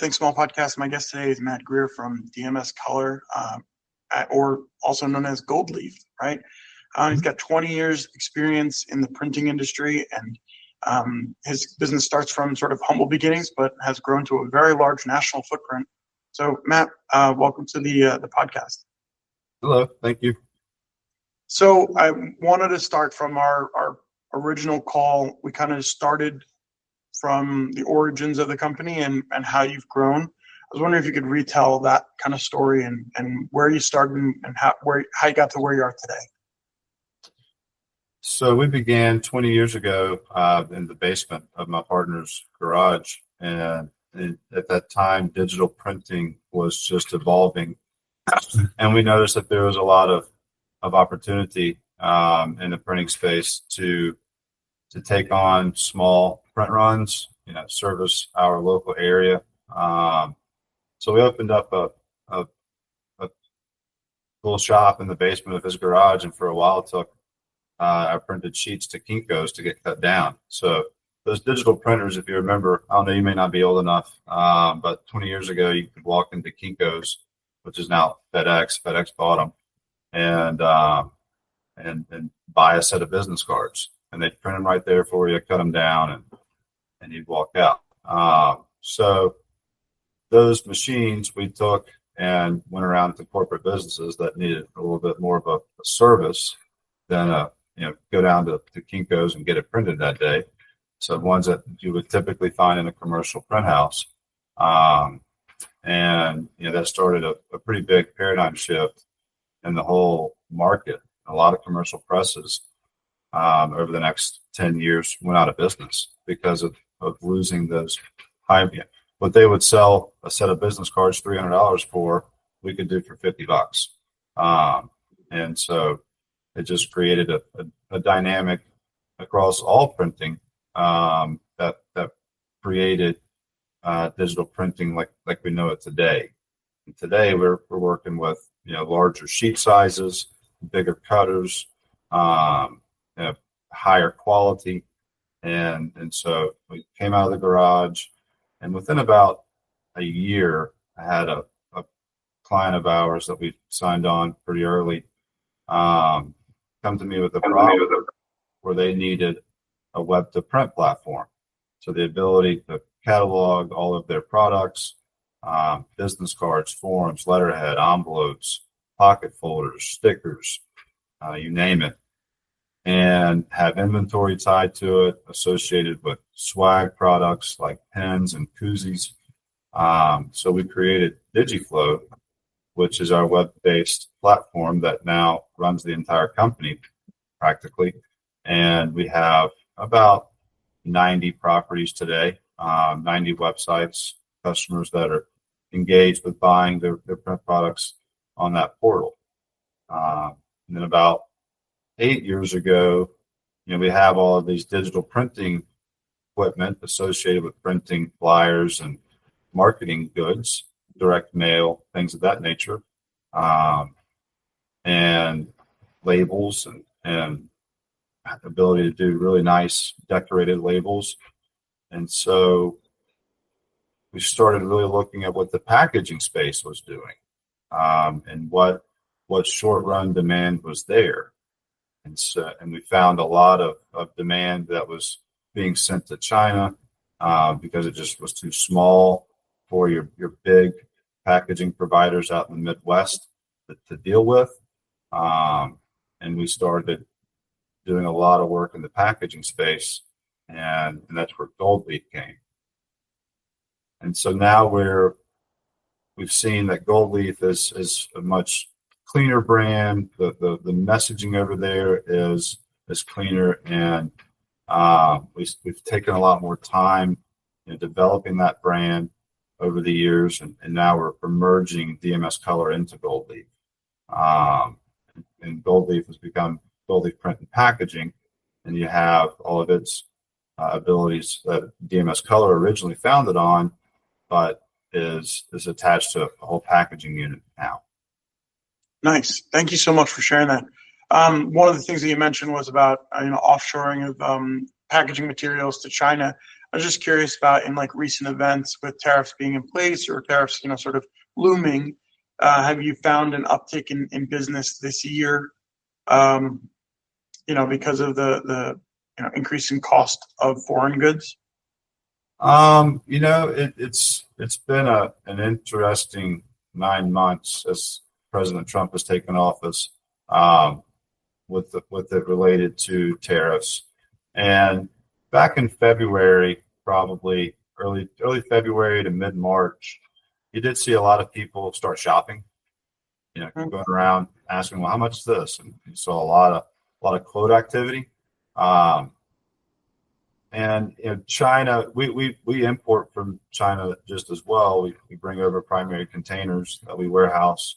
Think Small podcast. My guest today is Matt Greer from DMS Color, or also known as Goldleaf, right? He's got 20 years experience in the printing industry, and his business starts from sort of humble beginnings, but has grown to a very large national footprint. So, Matt, welcome to the podcast. Hello, thank you. So I wanted to start from our original call. We kind of started from the origins of the company and how you've grown. I was wondering if you could retell that kind of story and where you started and how you got to where you are today. So we began 20 years ago in the basement of my partner's garage. And at that time, digital printing was just evolving. And we noticed that there was a lot of opportunity in the printing space to take on small print runs, service our local area. So we opened up a little shop in the basement of his garage, and for a while took I printed sheets to Kinko's to get cut down. So those digital printers, if you remember, I don't know, you may not be old enough, but 20 years ago, you could walk into Kinko's, which is now FedEx. FedEx bought them, and buy a set of business cards, and they'd print them right there for you, cut them down, and you'd walk out. So those machines we took and went around to corporate businesses that needed a little bit more of a service than go down to Kinko's and get it printed that day. So ones that you would typically find in a commercial print house. And that started a pretty big paradigm shift in the whole market. A lot of commercial presses over the next 10 years went out of business because of losing those high. What they would sell a set of business cards $300 for, we could do for $50. And so it just created a dynamic across all printing that created digital printing like we know it today. And today we're working with larger sheet sizes, bigger cutters, higher quality, and so we came out of the garage, and within about a year, I had a client of ours that we signed on pretty early come to me with a problem where they needed a web to print platform, so the ability to catalog all of their products, business cards, forms, letterhead, envelopes, pocket folders, stickers, you name it, and have inventory tied to it associated with swag products like pens and koozies. So we created DigiFlow, which is our web-based platform that now runs the entire company practically. And we have about 90 properties today, 90 websites, customers that are engaged with buying their print products on that portal. And then about 8 years ago, we have all of these digital printing equipment associated with printing flyers and marketing goods, direct mail, things of that nature, and labels and ability to do really nice decorated labels. And so we started really looking at what the packaging space was doing, and what short run demand was there. And we found a lot of demand that was being sent to China because it just was too small for your big packaging providers out in the Midwest to deal with. And we started doing a lot of work in the packaging space, and that's where Goldleaf came. And so now we've seen that Goldleaf is a much cleaner brand. The messaging over there is cleaner, and we've taken a lot more time in developing that brand over the years, and now we're merging DMS Color into Goldleaf. And Goldleaf has become Goldleaf Print and Packaging, and you have all of its abilities that DMS Color originally founded on, but is attached to a whole packaging unit now. Nice. Thank you so much for sharing that. One of the things that you mentioned was about offshoring of packaging materials to China. I was just curious about in like recent events with tariffs being in place or tariffs, sort of looming. Have you found an uptick in business this year? Because of the increasing cost of foreign goods? It's been an interesting 9 months as President Trump has taken office, with it related to tariffs. And back in February, probably early February to mid March, you did see a lot of people start shopping. Going around asking, "Well, how much is this?" And you saw a lot of quote activity. And China, we import from China just as well. We bring over primary containers that we warehouse.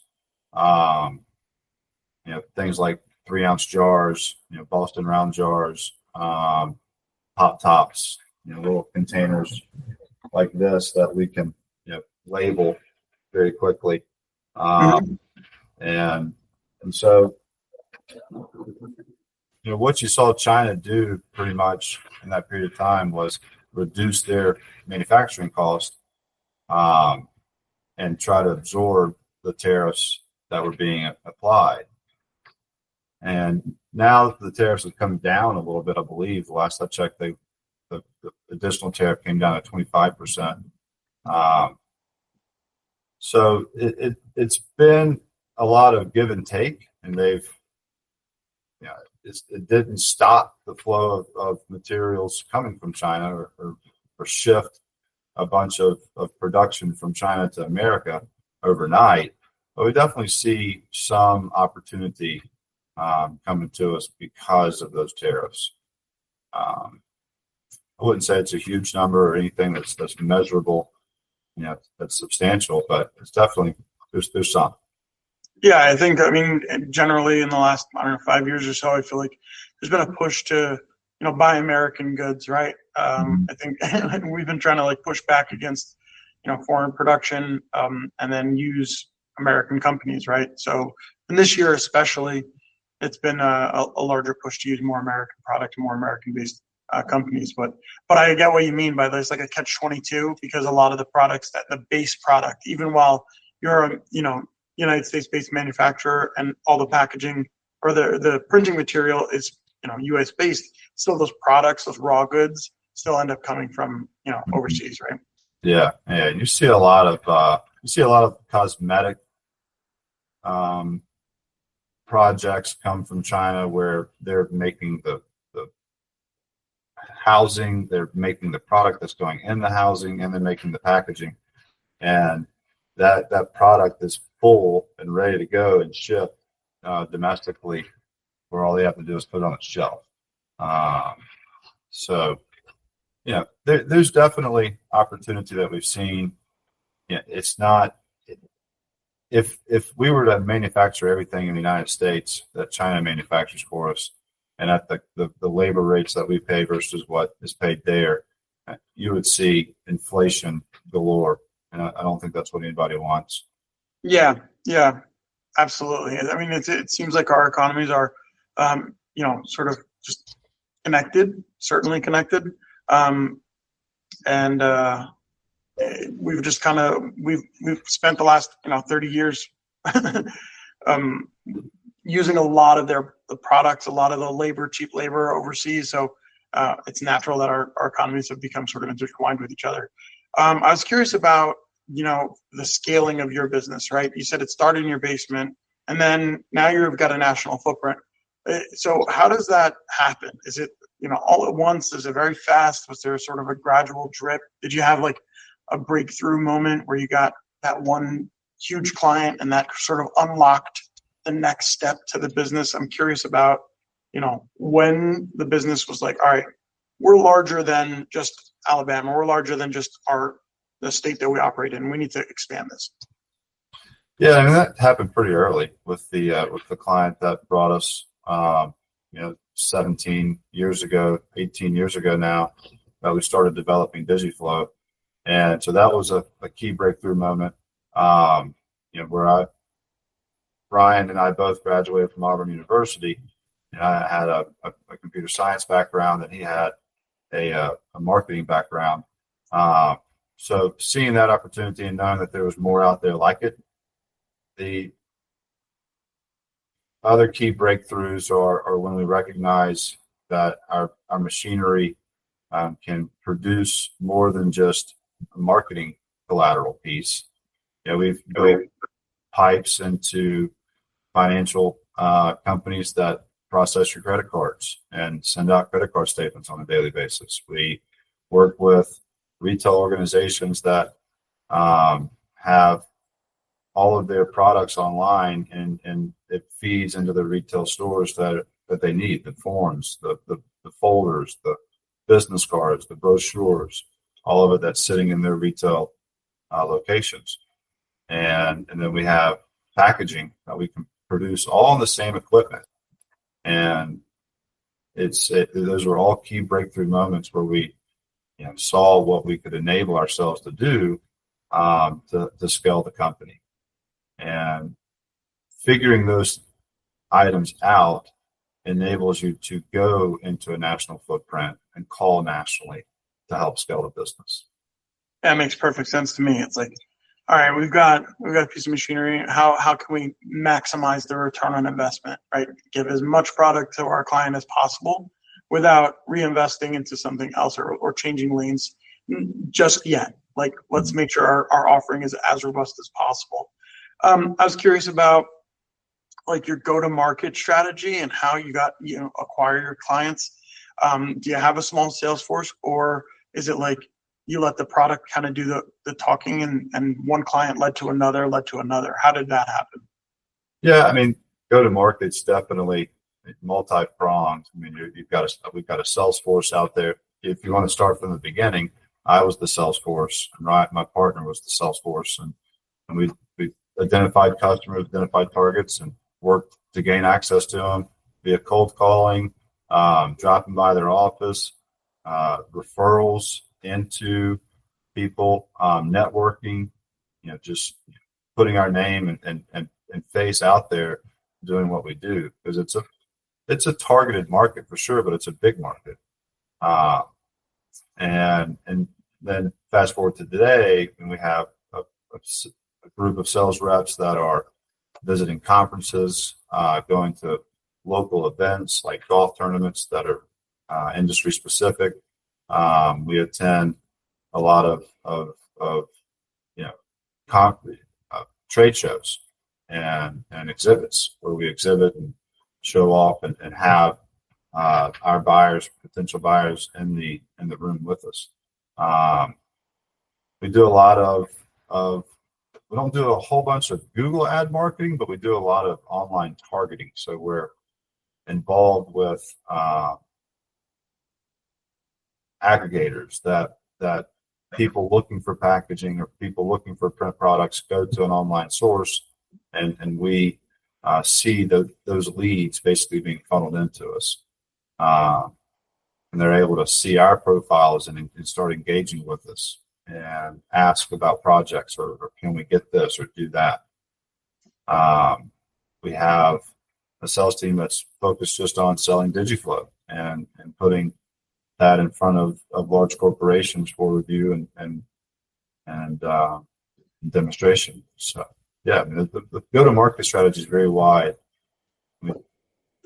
Things like 3-ounce jars, Boston round jars, pop tops, little containers like this that we can label very quickly. And so what you saw China do pretty much in that period of time was reduce their manufacturing cost, and try to absorb the tariffs that were being applied. And now the tariffs have come down a little bit, I believe. The last I checked, the additional tariff came down to 25%. So it's been a lot of give and take, and it didn't stop the flow of materials coming from China or shift a bunch of production from China to America overnight. But we definitely see some opportunity coming to us because of those tariffs. I wouldn't say it's a huge number or anything that's measurable, that's substantial, but it's definitely there's some. Yeah, I mean, generally in the last, 5 years or so, I feel like there's been a push to, buy American goods, right? I think we've been trying to like push back against, foreign production, and then use American companies, right? So, and this year especially, it's been a larger push to use more American product, more American-based companies. But I get what you mean by this, like a catch-22, because a lot of the products the base product, even while you're a, United States-based manufacturer and all the packaging or the printing material is, US based, still those products, those raw goods still end up coming from, overseas, right? Yeah. You see a lot of cosmetic projects come from China where they're making the housing, they're making the product that's going in the housing, and they're making the packaging. And that product is full and ready to go and ship domestically, where all they have to do is put it on a shelf. So, there's definitely opportunity that we've seen. It's not, if we were to manufacture everything in the United States that China manufactures for us, and at the labor rates that we pay versus what is paid there, you would see inflation galore. And I don't think that's what anybody wants. Yeah, absolutely. I mean, it seems like our economies are, sort of just connected, certainly connected. And we've just we've spent the last, 30 years using a lot of the products, a lot of the cheap labor overseas. So it's natural that our economies have become sort of intertwined with each other. I was curious about, the scaling of your business, right? You said it started in your basement, and then now you've got a national footprint. So how does that happen? Is it, all at once? Is it very fast? Was there sort of a gradual drip? Did you have like a breakthrough moment where you got that one huge client and that sort of unlocked the next step to the business? I'm curious about, when the business was like, all right, we're larger than just Alabama. We're larger than just the state that we operate in. We need to expand this. Yeah, I mean, that happened pretty early with the client that brought us, 17 years ago, 18 years ago now, that we started developing DigiFlow. And so that was a key breakthrough moment, where Brian and I both graduated from Auburn University, and I had a computer science background that he had. a marketing background. So seeing that opportunity and knowing that there was more out there like it, the other key breakthroughs are when we recognize that our machinery can produce more than just a marketing collateral piece. We've built pipes into financial companies that process your credit cards and send out credit card statements on a daily basis. We work with retail organizations that have all of their products online, and it feeds into the retail stores that they need, the forms, the folders, the business cards, the brochures, all of it that's sitting in their retail locations. And then we have packaging that we can produce all on the same equipment. And those were all key breakthrough moments where we saw what we could enable ourselves to do to scale the company. And figuring those items out enables you to go into a national footprint and call nationally to help scale the business. That makes perfect sense to me. It's like, all right, we've got a piece of machinery. How can we maximize the return on investment, right? Give as much product to our client as possible without reinvesting into something else or changing lanes just yet. Like, let's make sure our offering is as robust as possible. I was curious about like your go-to-market strategy and how you acquire your clients. Do you have a small sales force, or is it like you let the product kind of do the talking and one client led to another? How did that happen? Yeah, I mean, go-to-market's definitely multi-pronged. I mean, we've got a sales force out there. If you want to start from the beginning, I was the sales force, and my partner was the sales force, and we identified customers, identified targets, and worked to gain access to them via cold calling, dropping by their office, referrals into people, networking, just putting our name and face out there, doing what we do, because it's a targeted market for sure, but it's a big market. And then fast forward to today, and we have a group of sales reps that are visiting conferences, going to local events like golf tournaments that are industry specific. We attend a lot of trade shows and exhibits where we exhibit and show off and have our potential buyers in the room with us. We do a lot of we don't do a whole bunch of Google ad marketing, but we do a lot of online targeting. So we're involved with aggregators that people looking for packaging or people looking for print products go to an online source, and we see those leads basically being funneled into us. And they're able to see our profiles and start engaging with us and ask about projects or can we get this or do that. We have a sales team that's focused just on selling DigiFlow and putting that in front of large corporations for review and demonstration. So yeah, I mean, the go-to-market strategy is very wide. We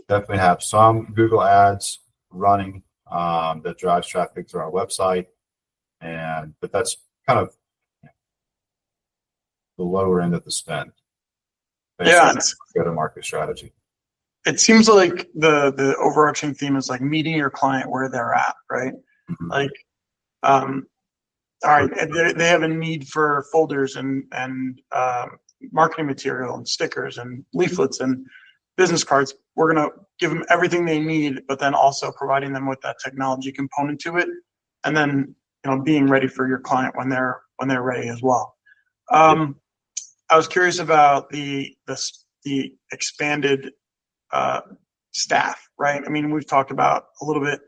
definitely have some Google ads running that drives traffic to our website, but that's kind of the lower end of the spend. Yeah, go-to-market strategy. It seems like the overarching theme is like meeting your client where they're at, right? Mm-hmm. Like, all right, they have a need for folders and marketing material and stickers and leaflets and business cards. We're gonna give them everything they need, but then also providing them with that technology component to it, and then being ready for your client when they're ready as well. I was curious about the expanded staff, right? I mean, we've talked about a little bit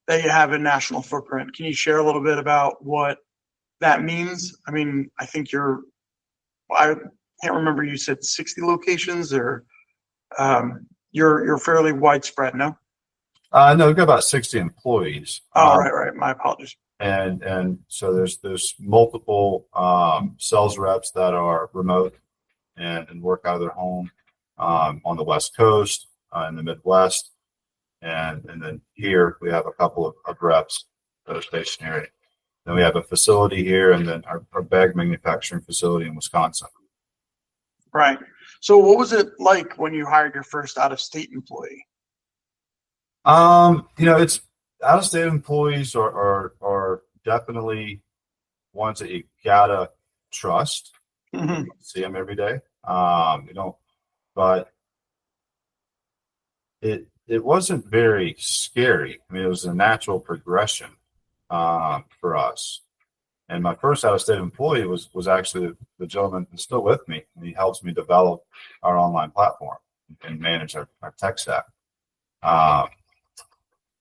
that you have a national footprint. Can you share a little bit about what that means? I mean, I think I can't remember, you said 60 locations, or you're fairly widespread, no? No, we've got about 60 employees. Oh, right. My apologies. And so there's multiple sales reps that are remote and work out of their home on the West Coast, in the Midwest, and then here we have a couple of reps that are stationary. Then we have a facility here, and then our bag manufacturing facility in Wisconsin. Right. So what was it like when you hired your first out-of-state employee? It's out-of-state employees are definitely ones that you gotta trust. Mm-hmm. See them every day. But it wasn't very scary. I mean, it was a natural progression for us. And my first out-of-state employee was actually the gentleman who's still with me, and he helps me develop our online platform and manage our tech stack.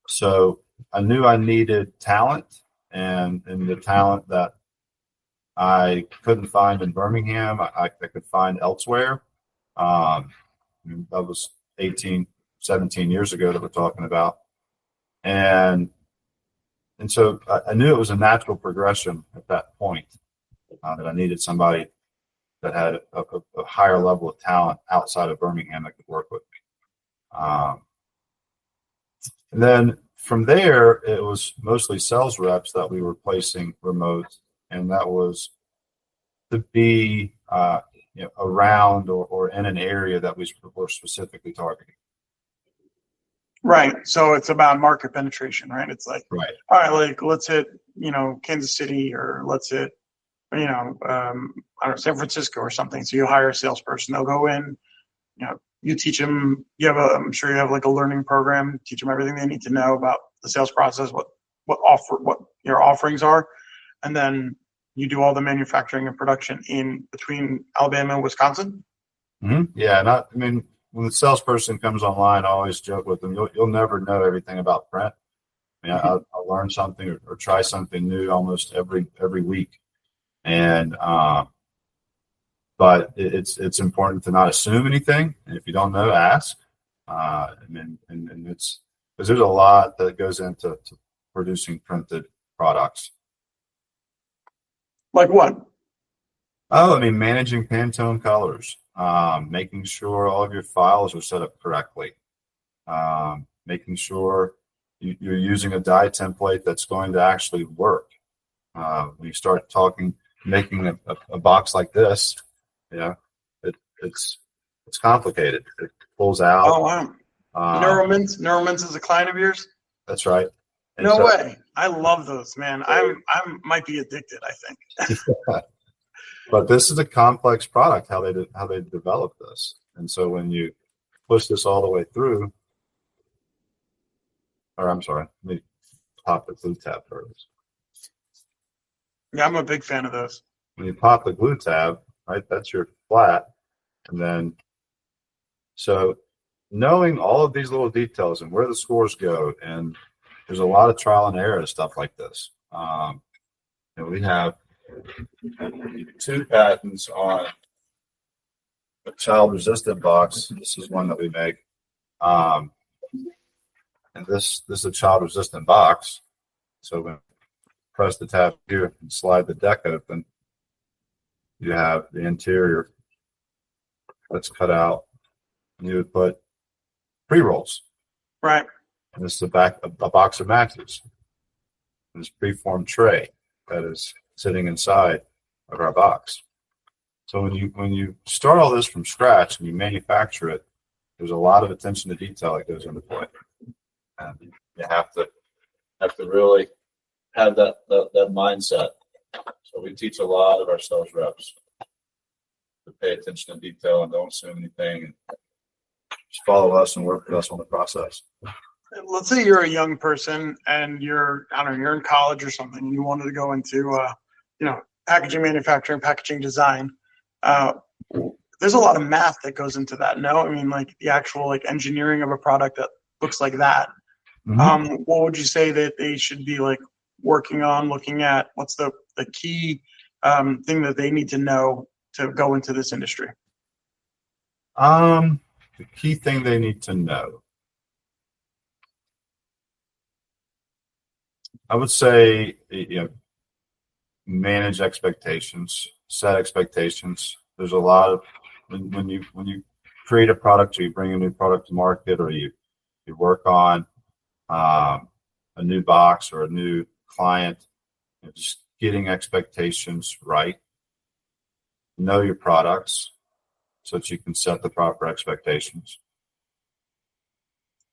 So I knew I needed talent, and the talent that I couldn't find in Birmingham, I could find elsewhere. That was 18, 17 years ago that we're talking about. And so I knew it was a natural progression at that point, that I needed somebody that had a higher level of talent outside of Birmingham that could work with me. And then from there, it was mostly sales reps that we were placing remote, and that was to be around or in an area that we were specifically targeting. Right. So it's about market penetration, right? It's like, right. All right, like let's hit, Kansas City, or let's hit, I don't know, San Francisco or something. So you hire a salesperson, they'll go in, you teach them, I'm sure you have like a learning program, teach them everything they need to know about the sales process, what your offerings are. And then you do all the manufacturing and production in between Alabama and Wisconsin. Mm-hmm. Yeah. When the salesperson comes online, I always joke with them, you'll never know everything about print. I'll learn something or try something new almost every week. And, but it's important to not assume anything. And if you don't know, ask. And it's because there's a lot that goes into producing printed products. Like what? Oh, managing Pantone colors, making sure all of your files are set up correctly, making sure you're using a dye template that's going to actually work. When you start making a box like this, it's complicated. It pulls out. Oh, wow. Neuromints is a client of yours? That's right. And no way. I love those, man. I might be addicted, I think. But this is a complex product, how they develop this. And so when you push this all the way through, or I'm sorry, let me pop the glue tab first. Yeah, I'm a big fan of those. When you pop the glue tab, right, that's your flat. And then, so knowing all of these little details and where the scores go, and there's a lot of trial and error stuff like this. And we have 2 patents on a child-resistant box. This is one that we make. And this is a child-resistant box. So when you press the tab here and slide the deck open, you have the interior that's cut out. And you would put pre-rolls. Right. And this is a box of matches. And this preformed tray that is sitting inside of our box. So when you start all this from scratch and you manufacture it, there's a lot of attention to detail that goes into play. And you have to really have that mindset. So we teach a lot of our sales reps to pay attention to detail and don't assume anything, and just follow us and work with us on the process. Let's say you're a young person and you're in college or something, and you wanted to go into packaging manufacturing, packaging design. There's a lot of math that goes into that. No, like the actual engineering of a product that looks like that. Mm-hmm. What would you say that they should be working on, looking at? What's the key thing that they need to know to go into this industry? The key thing they need to know. I would say, manage expectations, set expectations. There's a lot of when you create a product or you bring a new product to market or you work on a new box or a new client, just getting expectations right. Know your products so that you can set the proper expectations.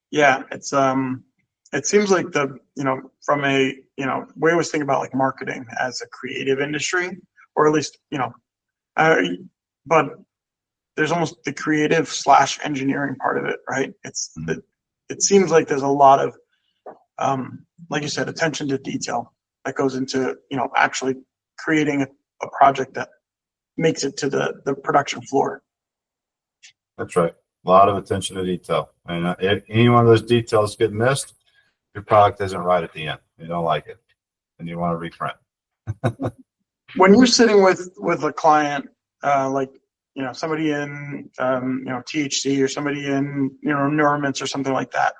Yeah, it seems like from a we always think about like marketing as a creative industry, or at least but there's almost the creative / engineering part of it, right? It seems like there's a lot of like you said, attention to detail that goes into actually creating a project that makes it to the production floor. That's right. A lot of attention to detail. And if any one of those details get missed, your product isn't right at the end. You don't like it, and you want to reprint. When you're sitting with a client, like somebody in THC or somebody in Neuromints or something like that,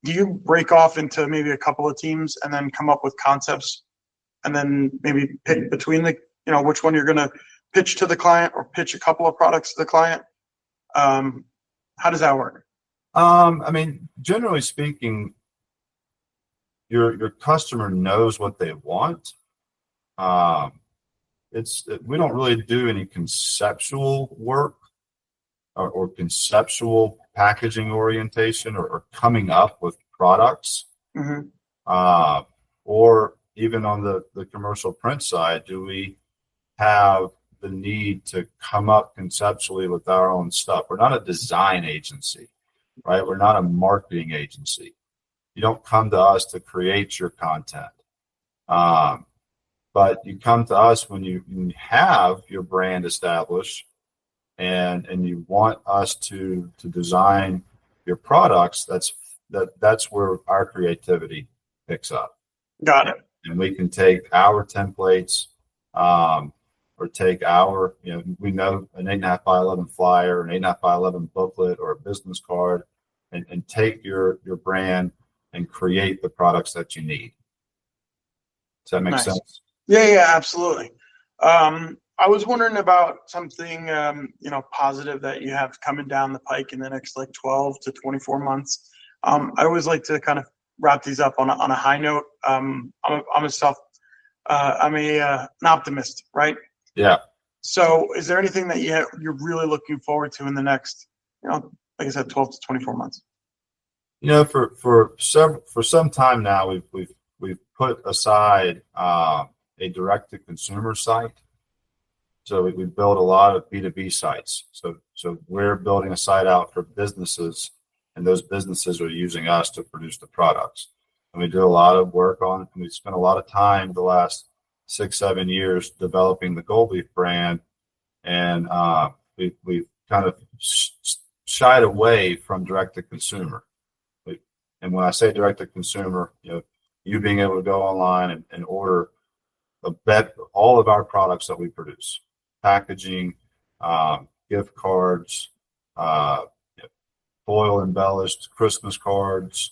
do you break off into maybe a couple of teams and then come up with concepts, and then maybe pick between which one you're going to pitch to the client, or pitch a couple of products to the client? How does that work? I mean, generally speaking, your customer knows what they want. We don't really do any conceptual work or conceptual packaging orientation or coming up with products. Mm-hmm. Or even on the commercial print side, do we have the need to come up conceptually with our own stuff? We're not a design agency, right? We're not a marketing agency. You don't come to us to create your content. But you come to us when you have your brand established and you want us to design your products. That's where our creativity picks up. Got it. And we can take our templates, or take our, we know an 8.5 by 11 flyer, an 8.5 by 11 booklet, or a business card, and take your brand and create the products that you need. Does that make sense? Yeah, absolutely. I was wondering about something, positive that you have coming down the pike in the next 12 to 24 months. I always like to kind of wrap these up on a high note. I'm an optimist, right? Yeah. So is there anything that you're really looking forward to in the next, like I said, 12 to 24 months? For some time now, we've put aside a direct to consumer site. So we build a lot of B2B sites. So we're building a site out for businesses, and those businesses are using us to produce the products. And we do a lot of work and we spent a lot of time the last 6-7 years developing the Goldleaf brand, and we've kind of shied away from direct to consumer. And when I say direct to consumer, you being able to go online and order all of our products that we produce, packaging, gift cards, foil embellished Christmas cards,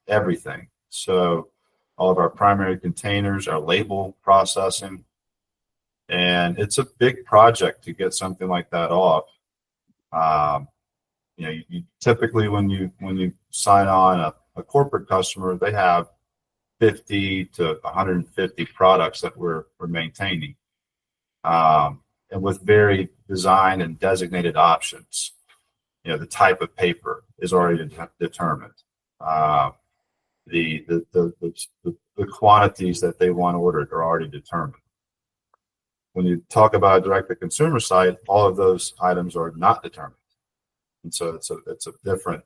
everything. So all of our primary containers, our label processing, and it's a big project to get something like that off. You typically when you sign on a corporate customer, they have 50 to 150 products that we're maintaining, and with very designed and designated options. The type of paper is already determined. The quantities that they want ordered are already determined. When you talk about a direct-to-consumer site, all of those items are not determined, and so it's a different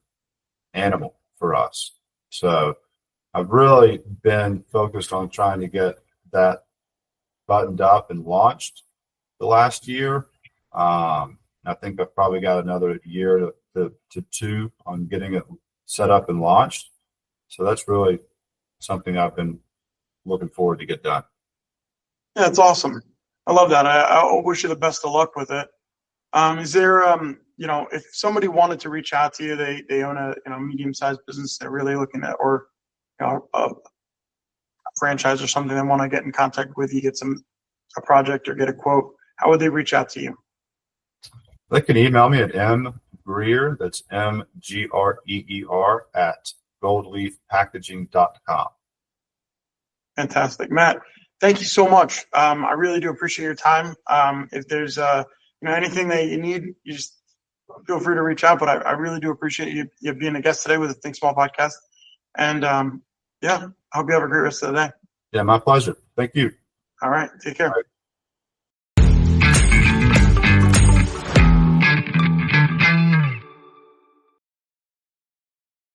animal for us. So I've really been focused on trying to get that buttoned up and launched the last year. I think I've probably got another year to 2 on getting it set up and launched. So that's really something I've been looking forward to get done. Yeah, it's awesome. I love that. I wish you the best of luck with it. Is there, if somebody wanted to reach out to you, they own a medium-sized business, they're really looking at, or a franchise or something that want to get in contact with you, get a project or get a quote, how would they reach out to you? They can email me at mgreer, that's MGREER at goldleafpackaging.com. Fantastic, Matt. Thank you so much. I really do appreciate your time. If there's anything that you need, you just feel free to reach out. But I really do appreciate you being a guest today with the Think Small podcast. And I hope you have a great rest of the day. Yeah, my pleasure. Thank you. All right. Take care. All right.